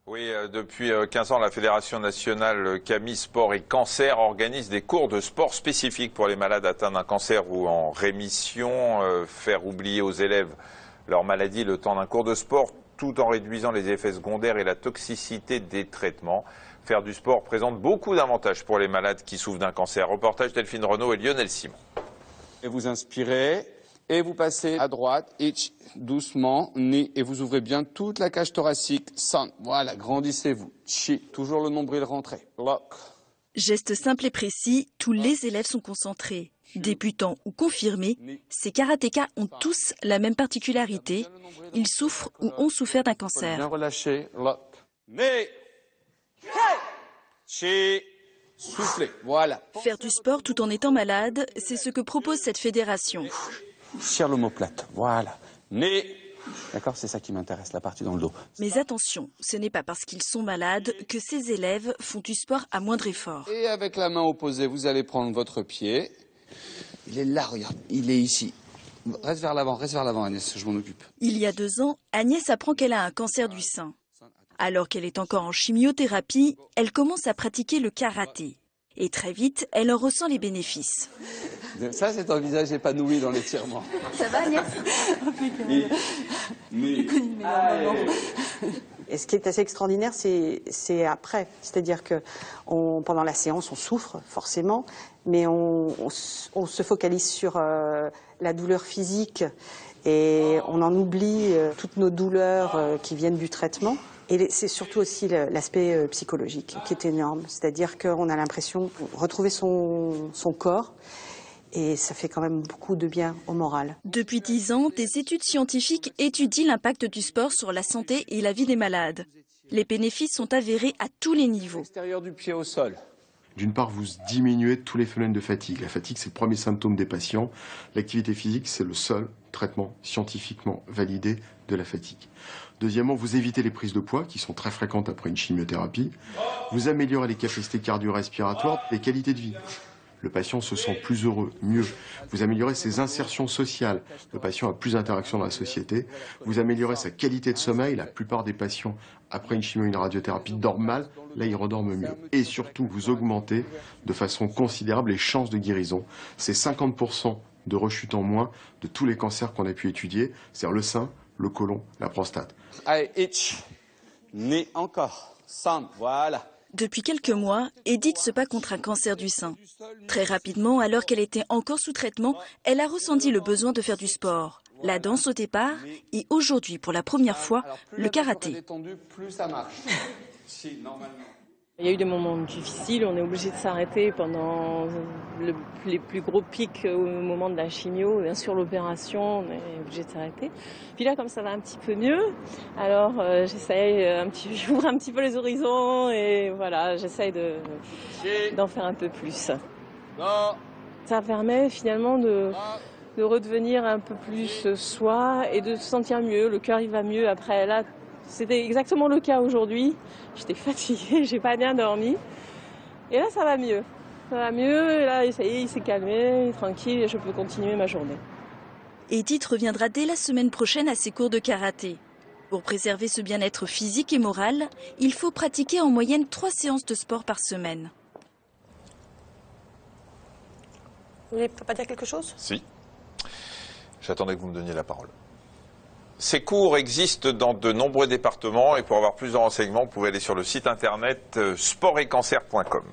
Oui, depuis 15 ans, la Fédération nationale CAMI Sport et Cancer organise des cours de sport spécifiques pour les malades atteints d'un cancer ou en rémission. Faire oublier aux élèves leur maladie le temps d'un cours de sport tout en réduisant les effets secondaires et la toxicité des traitements. Faire du sport présente beaucoup d'avantages pour les malades qui souffrent d'un cancer. Reportage Delphine Renaud et Lionel Simon. Et vous inspirez et vous passez à droite, doucement, nez, et vous ouvrez bien toute la cage thoracique. San, voilà, grandissez-vous. Chi, toujours le nombril rentré. Lock. Geste simple et précis, tous les élèves sont concentrés. Débutants ou confirmés, ces karatékas ont tous la même particularité. Ils souffrent ou ont souffert d'un cancer. Bien relâché, lock. Nez, chi, soufflez, voilà. Faire du sport tout en étant malade, c'est ce que propose cette fédération. Tire l'omoplate, voilà. Nez. D'accord, c'est ça qui m'intéresse, la partie dans le dos. Mais attention, ce n'est pas parce qu'ils sont malades que ces élèves font du sport à moindre effort. Et avec la main opposée, vous allez prendre votre pied. Il est là, regarde, il est ici. Reste vers l'avant, Agnès, je m'en occupe. Il y a 2 ans, Agnès apprend qu'elle a un cancer du sein. Alors qu'elle est encore en chimiothérapie, elle commence à pratiquer le karaté. Et très vite, elle en ressent les bénéfices. Ça, c'est un visage épanoui dans l'étirement. Ça va, Agnès? Et ce qui est assez extraordinaire, c'est après. C'est-à-dire que pendant la séance, on souffre, forcément, mais on se focalise sur la douleur physique et on en oublie toutes nos douleurs qui viennent du traitement. Et c'est surtout aussi l'aspect psychologique qui est énorme. C'est-à-dire qu'on a l'impression de retrouver son corps. Et ça fait quand même beaucoup de bien au moral. Depuis 10 ans, des études scientifiques étudient l'impact du sport sur la santé et la vie des malades. Les bénéfices sont avérés à tous les niveaux. L'extérieur du pied au sol. D'une part, vous diminuez tous les phénomènes de fatigue. La fatigue, c'est le premier symptôme des patients. L'activité physique, c'est le seul traitement scientifiquement validé de la fatigue. Deuxièmement, vous évitez les prises de poids, qui sont très fréquentes après une chimiothérapie. Vous améliorez les capacités cardio-respiratoires, les qualités de vie. Le patient se sent plus heureux, mieux. Vous améliorez ses insertions sociales. Le patient a plus d'interactions dans la société. Vous améliorez sa qualité de sommeil. La plupart des patients, après une chimio, une radiothérapie, dorment mal. Là, ils redorment mieux. Et surtout, vous augmentez de façon considérable les chances de guérison. C'est 50% de rechute en moins de tous les cancers qu'on a pu étudier. C'est-à-dire le sein, le côlon, la prostate. Allez, itch. Nez encore. Sam, voilà. Depuis quelques mois, Edith se bat contre un cancer du sein. Très rapidement, alors qu'elle était encore sous traitement, elle a ressenti le besoin de faire du sport. La danse au départ et aujourd'hui, pour la première fois, le karaté. Plus ça marche. Si, normalement. Il y a eu des moments difficiles, on est obligé de s'arrêter pendant les plus gros pics au moment de la chimio. Bien sûr, l'opération, on est obligé de s'arrêter. Puis là, comme ça va un petit peu mieux, alors j'ouvre un petit peu les horizons et voilà, j'essaye d'en faire un peu plus. Ça permet finalement de redevenir un peu plus soi et de se sentir mieux. Le cœur, il va mieux après. Là, c'était exactement le cas aujourd'hui. J'étais fatiguée, j'ai pas bien dormi. Et là, ça va mieux. Ça va mieux, et là, ça y est, il s'est calmé, il est tranquille, et je peux continuer ma journée. Edith reviendra dès la semaine prochaine à ses cours de karaté. Pour préserver ce bien-être physique et moral, il faut pratiquer en moyenne 3 séances de sport par semaine. Vous voulez pas dire quelque chose? Si. J'attendais que vous me donniez la parole. Ces cours existent dans de nombreux départements et pour avoir plus de renseignements, vous pouvez aller sur le site internet sportetcancer.com.